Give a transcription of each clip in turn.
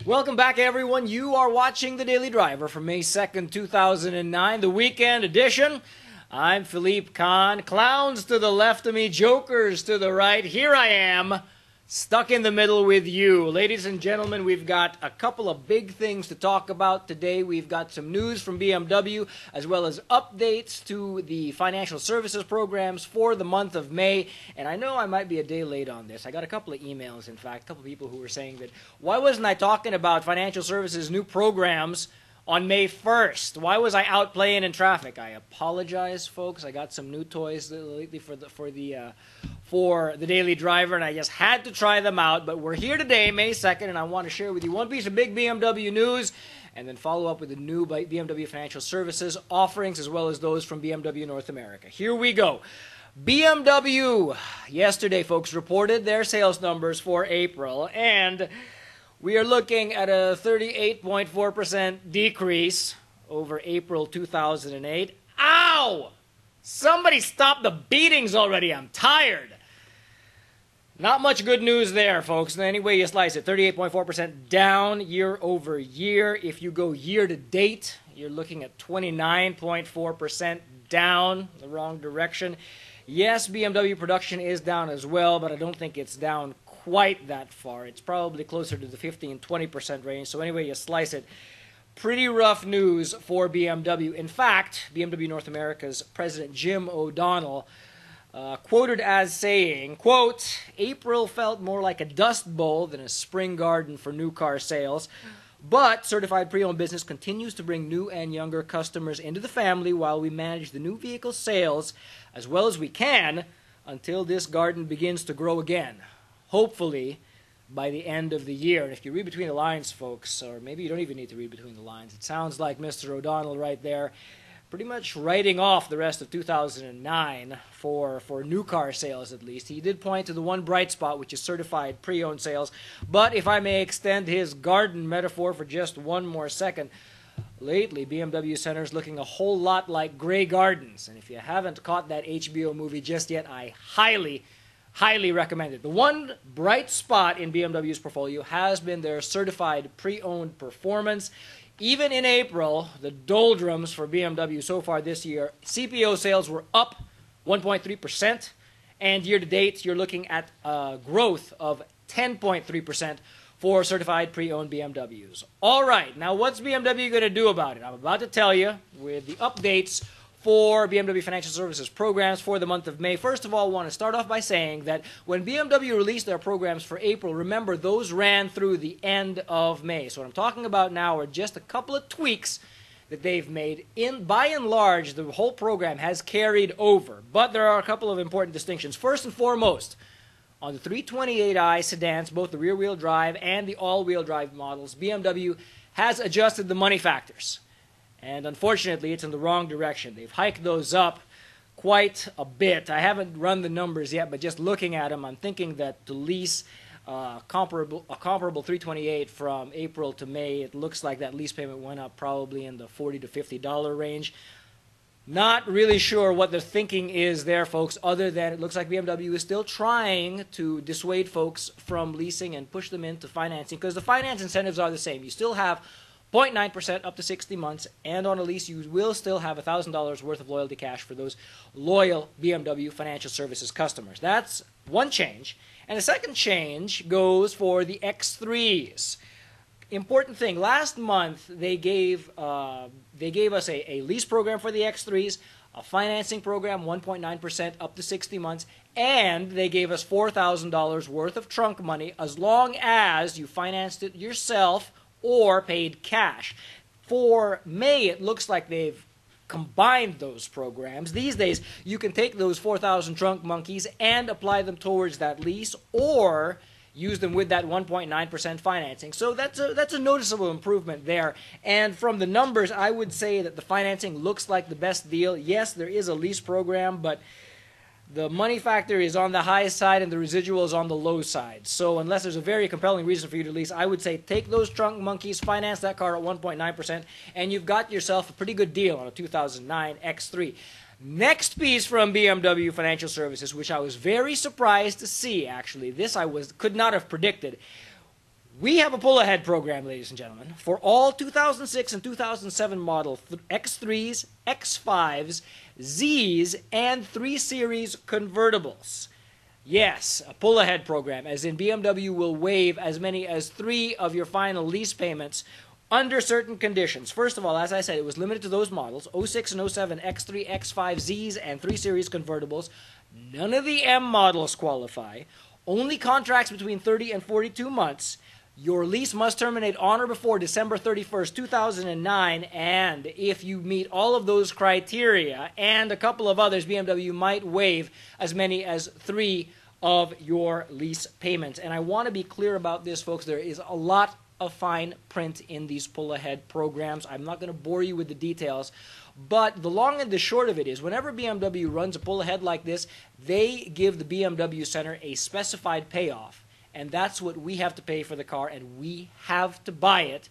Welcome back, everyone. You are watching The Daily Driver for May 2nd, 2009, the weekend edition. I'm Philippe Kahn. Clowns to the left of me, jokers to the right. Here I am, stuck in the middle with you. Ladies and gentlemen, we've got a couple of big things to talk about today. We've got some news from BMW, as well as updates to the financial services programs for the month of May. And I know I might be a day late on this. I got a couple of emails, in fact, a couple of people who were saying that, why wasn't I talking about financial services new programs on May 1st? Why was I out playing in traffic? I apologize, folks. I got some new toys lately for the Daily Driver, and I just had to try them out. But we're here today, May 2nd, and I want to share with you one piece of big BMW news, and then follow up with the new BMW Financial Services offerings, as well as those from BMW North America. Here we go. BMW, yesterday, folks, reported their sales numbers for April, and we are looking at a 38.4% decrease over April 2008. Ow! Somebody stop the beatings already. I'm tired. Not much good news there, folks. Any way you slice it, 38.4% down year over year. If you go year to date, you're looking at 29.4% down, the wrong direction. Yes, BMW production is down as well, but I don't think it's down quite that far. It's probably closer to the 15-20% range. So anyway you slice it, pretty rough news for BMW. In fact, BMW North America's President Jim O'Donnell quoted as saying, quote, "April felt more like a dust bowl than a spring garden for new car sales. But certified pre-owned business continues to bring new and younger customers into the family while we manage the new vehicle sales as well as we can until this garden begins to grow again. Hopefully by the end of the year." And if you read between the lines, folks, or maybe you don't even need to read between the lines, it sounds like Mr. O'Donnell right there pretty much writing off the rest of 2009 for new car sales, at least. He did point to the one bright spot, which is certified pre-owned sales. But if I may extend his garden metaphor for just one more second, lately BMW centers looking a whole lot like Grey Gardens. And if you haven't caught that HBO movie just yet, I highly recommend it. The one bright spot in BMW's portfolio has been their certified pre-owned performance. Even in April, the doldrums for BMW so far this year, CPO sales were up 1.3%, and year to date, you're looking at a growth of 10.3% for certified pre-owned BMWs. All right, now what's BMW going to do about it? I'm about to tell you with the updates for BMW Financial Services programs for the month of May. First of all, I want to start off by saying that when BMW released their programs for April, remember, those ran through the end of May. So what I'm talking about now are just a couple of tweaks that they've made. By and large, the whole program has carried over, but there are a couple of important distinctions. First and foremost, on the 328i sedans, both the rear-wheel drive and the all-wheel drive models, BMW has adjusted the money factors. And unfortunately, it's in the wrong direction. They've hiked those up quite a bit. I haven't run the numbers yet, but just looking at them, I'm thinking that to lease a comparable 328 from April to May, it looks like that lease payment went up probably in the $40 to $50 range. Not really sure what the thinking is there, folks, other than it looks like BMW is still trying to dissuade folks from leasing and push them into financing, because the finance incentives are the same. You still have 0.9% up to 60 months, and on a lease you will still have $1,000 worth of loyalty cash for those loyal BMW Financial Services customers. That's one change. And the second change goes for the X3s. Important thing, last month they gave us a lease program for the X3s, a financing program, 1.9% up to 60 months, and they gave us $4,000 worth of trunk money as long as you financed it yourself or paid cash. For May, it looks like they've combined those programs. These days, you can take those 4,000 trunk monkeys and apply them towards that lease, or use them with that 1.9% financing. So that's a noticeable improvement there. And from the numbers, I would say that the financing looks like the best deal. Yes, there is a lease program, but the money factor is on the high side and the residual is on the low side. So unless there's a very compelling reason for you to lease, I would say take those trunk monkeys, finance that car at 1.9%, and you've got yourself a pretty good deal on a 2009 X3. Next piece from BMW Financial Services, which I was very surprised to see, actually. This I could not have predicted. We have a pull-ahead program, ladies and gentlemen, for all 2006 and 2007 model X3s, X5s, Zs, and 3 Series convertibles. Yes, a pull-ahead program, as in BMW will waive as many as 3 of your final lease payments under certain conditions. First of all, as I said, it was limited to those models, 06 and 07 X3, X5, Zs, and 3 Series convertibles. None of the M models qualify. Only contracts between 30 and 42 months. Your lease must terminate on or before December 31st, 2009, and if you meet all of those criteria and a couple of others, BMW might waive as many as 3 of your lease payments. And I want to be clear about this, folks. There is a lot of fine print in these pull-ahead programs. I'm not going to bore you with the details, but the long and the short of it is, whenever BMW runs a pull-ahead like this, they give the BMW Center a specified payoff. And that's what we have to pay for the car, and we have to buy it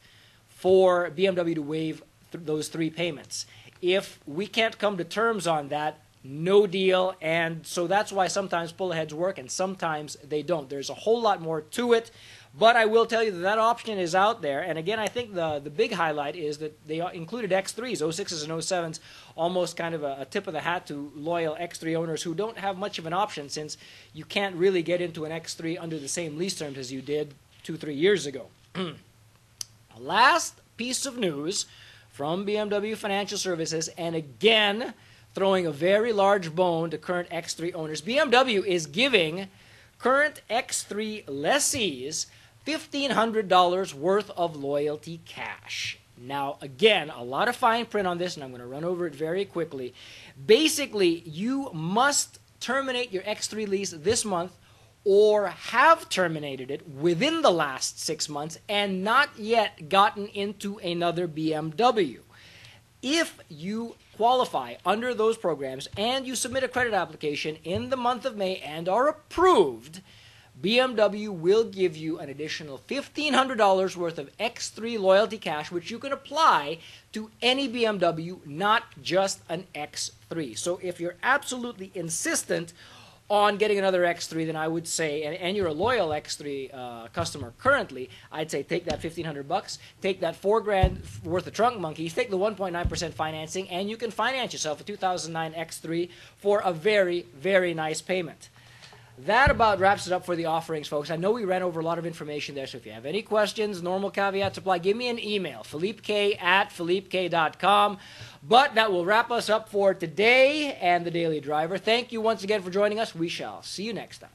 for BMW to waive those 3 payments. If we can't come to terms on that, no deal. And so that's why sometimes pull-aheads work and sometimes they don't. There's a whole lot more to it, but I will tell you that that option is out there. And again, I think the big highlight is that they included X3s, 06s and 07s, almost kind of a tip of the hat to loyal X3 owners who don't have much of an option, since you can't really get into an X3 under the same lease terms as you did 2-3 years ago. Last piece of news from BMW Financial Services, and again, throwing a very large bone to current X3 owners. BMW is giving current X3 lessees $1,500 worth of loyalty cash. Now, again, a lot of fine print on this, and I'm going to run over it very quickly. Basically, you must terminate your X3 lease this month or have terminated it within the last 6 months and not yet gotten into another BMW. If you qualify under those programs and you submit a credit application in the month of May and are approved, BMW will give you an additional $1,500 worth of X3 loyalty cash, which you can apply to any BMW, not just an X3. So if you're absolutely insistent on getting another X3, then I would say, and you're a loyal X3 customer currently, I'd say take that $1,500, take that $4,000 worth of trunk monkeys, take the 1.9% financing, and you can finance yourself a 2009 X3 for a very, very nice payment. That about wraps it up for the offerings, folks. I know we ran over a lot of information there, so if you have any questions, normal caveats apply, give me an email, philippek@philippek.com. But that will wrap us up for today and the Daily Driver. Thank you once again for joining us. We shall see you next time.